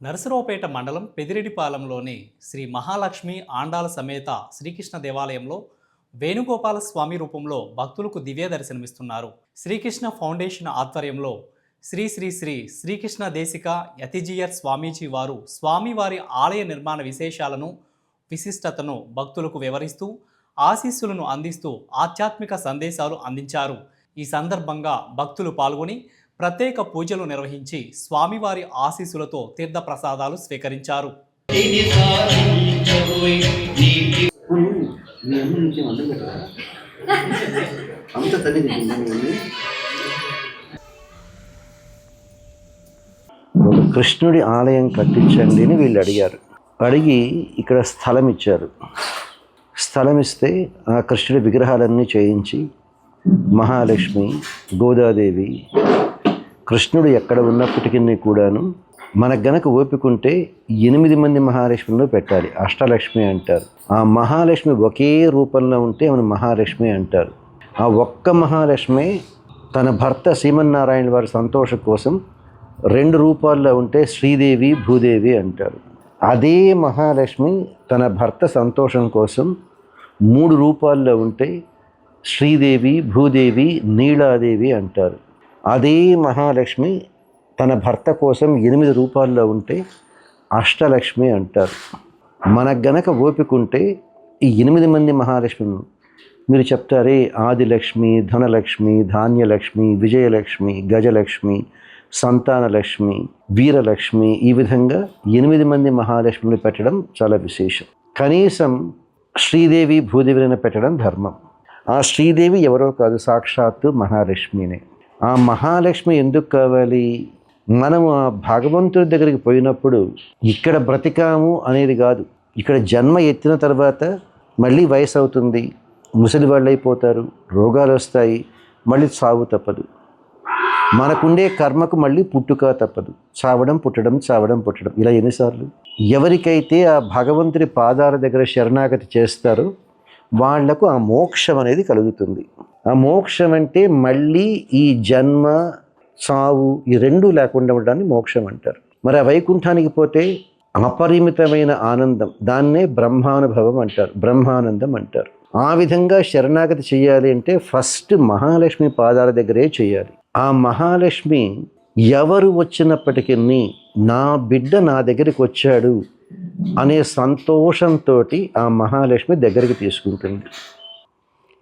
నరసరావుపేట మండలం పెదిరెడ్డిపాలెంలోని శ్రీ మహాలక్ష్మి ఆండాల సమేత శ్రీకృష్ణ దేవాలయంలో వేణుగోపాల స్వామి రూపంలో భక్తులకు దివ్య దర్శనమిస్తున్నారు. శ్రీకృష్ణ ఫౌండేషన్ ఆధ్వర్యంలో శ్రీ శ్రీ శ్రీ శ్రీకృష్ణ దేశిక యతిజీయర్ స్వామీజీ వారు స్వామివారి ఆలయ నిర్మాణ విశేషాలను విశిష్టతను భక్తులకు వివరిస్తూ ఆశీస్సులను అందిస్తూ ఆధ్యాత్మిక సందేశాలు అందించారు. ఈ సందర్భంగా భక్తులు పాల్గొని ప్రత్యేక పూజలు నిర్వహించి స్వామివారి ఆశీస్సులతో తీర్థ ప్రసాదాలు స్వీకరించారు. కృష్ణుడి ఆలయం కట్టించండి అని వీళ్ళు అడిగి ఇక్కడ స్థలం ఇచ్చారు. స్థలం ఇస్తే ఆ కృష్ణుడి విగ్రహాలన్నీ చేయించి మహాలక్ష్మి, గోదాదేవి, కృష్ణుడు ఎక్కడ ఉన్నప్పటికీ కూడాను మనకు గనక ఓపికంటే 8 మంది మహాలక్ష్మిలో పెట్టాలి. అష్టలక్ష్మి అంటారు. ఆ మహాలక్ష్మి ఒకే రూపంలో ఉంటే ఆమెను మహాలక్ష్మి అంటారు. ఆ ఒక్క మహాలక్ష్మి తన భర్త శ్రీమన్నారాయణ వారి సంతోషం కోసం 2 రూపాల్లో ఉంటే శ్రీదేవి, భూదేవి అంటారు. అదే మహాలక్ష్మి తన భర్త సంతోషం కోసం 3 రూపాల్లో ఉంటే శ్రీదేవి, భూదేవి, నీలాదేవి అంటారు. అదే మహాలక్ష్మి తన భర్త కోసం 8 రూపాల్లో ఉంటే అష్టలక్ష్మి అంటారు. మనకు గనక ఓపికంటే ఈ 8 మంది మహాలక్ష్మిని మీరు చెప్తారే, ఆదిలక్ష్మి, ధనలక్ష్మి, ధాన్యలక్ష్మి, విజయలక్ష్మి, గజలక్ష్మి, సంతానలక్ష్మి, వీరలక్ష్మి, ఈ విధంగా 8 మంది మహాలక్ష్మిని పెట్టడం చాలా విశేషం. కనీసం శ్రీదేవి, భూదేవిని పెట్టడం ధర్మం. ఆ శ్రీదేవి ఎవరో కాదు, సాక్షాత్తు మహాలక్ష్మినే. ఆ మహాలక్ష్మి ఎందుకు కావాలి? మనము ఆ భగవంతుడి దగ్గరికి పోయినప్పుడు ఇక్కడ బ్రతికాము అనేది కాదు. ఇక్కడ జన్మ ఎత్తిన తర్వాత మళ్ళీ వయసు అవుతుంది, ముసలి వాళ్ళు అయిపోతారు, రోగాలు వస్తాయి, మళ్ళీ చావు తప్పదు. మనకుండే కర్మకు మళ్ళీ పుట్టుక తప్పదు. చావడం పుట్టడం, చావడం పుట్టడం, ఇలా ఎన్నిసార్లు? ఎవరికైతే ఆ భగవంతుడి పాదాల దగ్గర శరణాగతి చేస్తారో వాళ్లకు ఆ మోక్షం అనేది కలుగుతుంది. ఆ మోక్షం అంటే మళ్ళీ ఈ జన్మ, చావు ఈ 2 లేకుండా ఉండడాన్ని మోక్షం అంటారు. మరి ఆ వైకుంఠానికి పోతే అపరిమితమైన ఆనందం, దాన్నే బ్రహ్మానుభవం అంటారు, బ్రహ్మానందం అంటారు. ఆ విధంగా శరణాగతి చేయాలి అంటే ఫస్ట్ మహాలక్ష్మి పాదాల దగ్గరే చేయాలి. ఆ మహాలక్ష్మి ఎవరు వచ్చినప్పటికీ నా బిడ్డ నా దగ్గరికి వచ్చాడు అనే సంతోషంతో ఆ మహాలక్ష్మి దగ్గరికి తీసుకుంటుంది.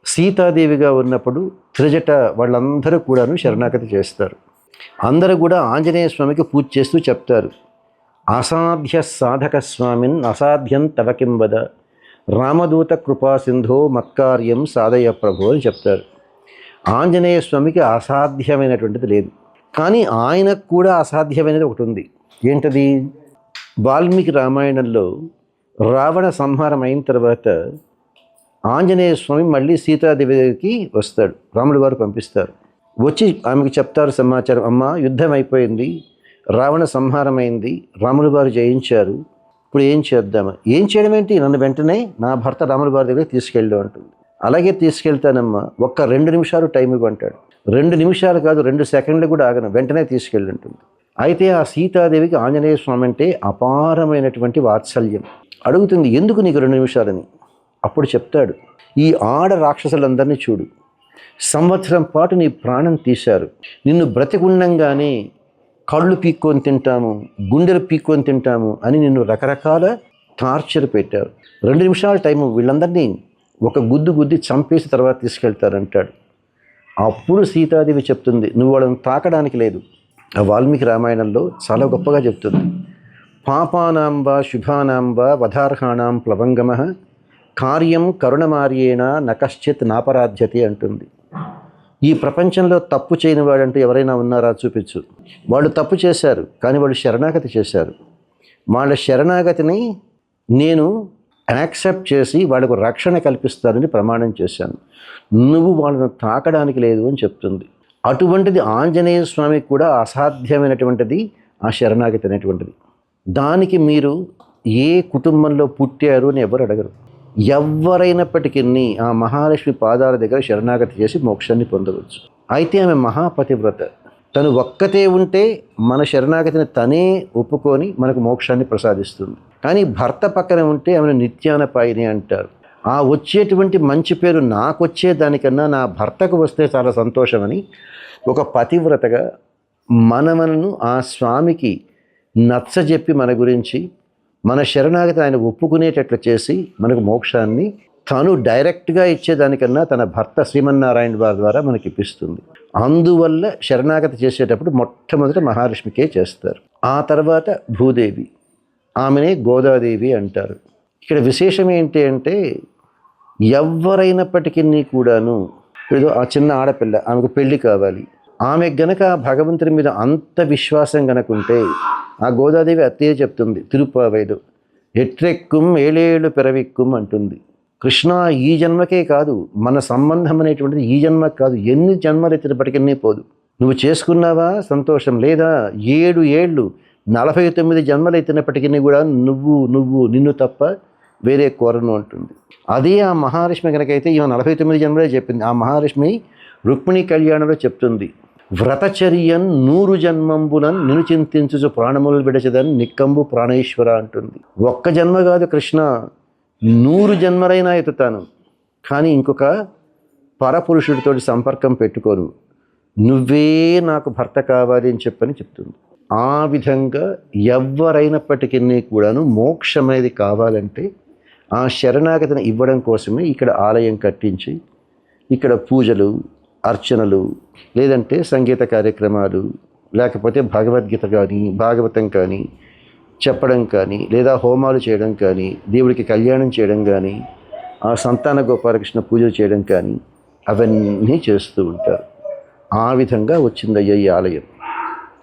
సీతాదేవిగా ఉన్నప్పుడు త్రిజట వాళ్ళందరూ కూడాను శరణాగతి చేస్తారు. అందరూ కూడా ఆంజనేయ స్వామికి పూజ చేస్తూ చెప్తారు, అసాధ్య సాధక స్వామిన్ అసాధ్యం తవ కిం వద, రామదూత కృపా సింధో మత్కార్యం సాధయ ప్రభు అని చెప్తారు. ఆంజనేయ స్వామికి అసాధ్యమైనటువంటిది లేదు, కానీ ఆయనకు కూడా అసాధ్యమైనది ఒకటి ఉంది. ఏంటది? వాల్మీకి రామాయణంలో రావణ సంహారం అయిన తర్వాత ఆంజనేయ స్వామి మళ్ళీ సీతాదేవి దగ్గరికి వస్తాడు. రాముడి వారు పంపిస్తారు. వచ్చి ఆమెకు చెప్తారు సమాచారం, అమ్మ యుద్ధం అయిపోయింది, రావణ సంహారం అయింది, రాముడి వారు జయించారు, ఇప్పుడు ఏం చేద్దామా? ఏం చేయడం ఏంటి, నన్ను వెంటనే నా భర్త రాముడి వారి దగ్గరికి తీసుకెళ్ళు అంటుంది. అలాగే తీసుకెళ్తానమ్మా, ఒక్క 2 నిమిషాలు టైం ఇవ్వంటాడు. 2 నిమిషాలు కాదు, 2 సెకండ్లు కూడా ఆగను, వెంటనే తీసుకెళ్ళి ఉంటుంది. అయితే ఆ సీతాదేవికి ఆంజనేయ స్వామి అంటే అపారమైనటువంటి వాత్సల్యం. అడుగుతుంది, ఎందుకు నీకు 2 నిమిషాలని? అప్పుడు చెప్తాడు, ఈ ఆడ రాక్షసులందరినీ చూడు, సంవత్సరం పాటు నీ ప్రాణం తీశారు, నిన్ను బ్రతికుండంగానే కళ్ళు పీక్కొని తింటాము, గుండెలు పీక్కొని తింటాము అని నిన్ను రకరకాల టార్చర్ పెట్టారు. 2 నిమిషాల టైము, వీళ్ళందరినీ ఒక గుద్దు గుద్ది చంపేసి తర్వాత తీసుకెళ్తారంటాడు. అప్పుడు సీతాదేవి చెప్తుంది, నువ్వు వాళ్ళని తాకడానికి లేదు. ఆ వాల్మీకి రామాయణంలో చాలా గొప్పగా చెప్తుంది, పాపానాంబ శుభానాంబ వధార్హాణం ప్లవంగమ కార్యం కరుణమార్యేణ నకశ్చిత్ నాపరాధ్యతి అంటుంది. ఈ ప్రపంచంలో తప్పు చేయని వాడంటూ ఎవరైనా ఉన్నారా? చూపించు. వాళ్ళు తప్పు చేశారు, కానీ వాళ్ళు శరణాగతి చేశారు. వాళ్ళ శరణాగతిని నేను యాక్సెప్ట్ చేసి వాళ్ళకు రక్షణ కల్పిస్తానని ప్రమాణం చేశాను. నువ్వు వాళ్ళను తాకడానికి లేదు అని చెప్తుంది. అటువంటిది ఆంజనేయ స్వామికి కూడా అసాధ్యమైనటువంటిది ఆ శరణాగతి అనేటువంటిది. దానికి మీరు ఏ కుటుంబంలో పుట్టారు అని ఎవరు అడగరు. ఎవరైనప్పటికీ ఆ మహాలక్ష్మి పాదాల దగ్గర శరణాగతి చేసి మోక్షాన్ని పొందవచ్చు. అయితే ఆమె మహాపతివ్రత. తను ఒక్కతే ఉంటే మన శరణాగతిని తనే ఒప్పుకొని మనకు మోక్షాన్ని ప్రసాదిస్తుంది. కానీ భర్త పక్కన ఉంటే ఆమెను నిత్యానపాయిని అంటారు. ఆ వచ్చేటువంటి మంచి పేరు నాకు వచ్చే దానికన్నా నా భర్తకు వస్తే చాలా సంతోషమని ఒక పతివ్రతగా మనలను ఆ స్వామికి నచ్చజెప్పి మన గురించి మన శరణాగతి ఆయన ఒప్పుకునేటట్లు చేసి మనకు మోక్షాన్ని తను డైరెక్ట్గా ఇచ్చేదానికన్నా తన భర్త శ్రీమన్నారాయణ వారి ద్వారా మనకి ఇప్పిస్తుంది. అందువల్ల శరణాగతి చేసేటప్పుడు మొట్టమొదట మహాలక్ష్మికే చేస్తారు. ఆ తర్వాత భూదేవి, ఆమెనే గోదాదేవి అంటారు. ఇక్కడ విశేషం ఏంటి అంటే ఎవరైనప్పటికీ కూడాను ఏదో ఆ చిన్న ఆడపిల్ల ఆమెకు పెళ్లి కావాలి, ఆమె గనక భగవంతుని మీద అంత విశ్వాసం గనకుంటే ఆ గోదాదేవి అత్తే చెప్తుంది తిరుపావైలో, ఎట్రెక్కుం ఏళేళ్ళు పెరవిక్కుం అంటుంది. కృష్ణ ఈ జన్మకే కాదు, మన సంబంధం అనేటువంటిది ఈ జన్మకి కాదు, ఎన్ని జన్మలు ఎత్తినప్పటికీ పోదు. నువ్వు చేసుకున్నావా సంతోషం, లేదా 7 ఏళ్ళు 49 జన్మలు ఎత్తినప్పటికీ కూడా నిన్ను తప్ప వేరే కోరను అంటుంది. అదే ఆ మహాలక్ష్మి కనుకైతే ఈమె 49 జన్మలే చెప్పింది. ఆ మహాలక్ష్మి రుక్మిణి కళ్యాణంలో చెప్తుంది, వ్రతచర్యన్ 100 జన్మంబులను నిన్ను చింతించు ప్రాణములు విడచదని నిక్కంబు ప్రాణేశ్వర అంటుంది. ఒక్క జన్మ కాదు కృష్ణ, 100 జన్మలైనా ఎత్తుతాను, కానీ ఇంకొక పరపురుషుడితో సంపర్కం పెట్టుకోను, నువ్వే నాకు భర్త కావాలి అని చెప్పని చెప్తుంది. ఆ విధంగా ఎవరైనప్పటికీ కూడాను మోక్షం అనేది కావాలంటే ఆ శరణాగతిని ఇవ్వడం కోసమే ఇక్కడ ఆలయం కట్టించి ఇక్కడ పూజలు అర్చనలు, లేదంటే సంగీత కార్యక్రమాలు, లేకపోతే భగవద్గీత కానీ భాగవతం కానీ చెప్పడం కానీ, లేదా హోమాలు చేయడం కానీ, దేవుడికి కళ్యాణం చేయడం కానీ, ఆ సంతాన గోపాలకృష్ణ పూజలు చేయడం కానీ అవన్నీ చేస్తూ ఉంటారు. ఆ విధంగా వచ్చిందయ్యా ఈ ఆలయం.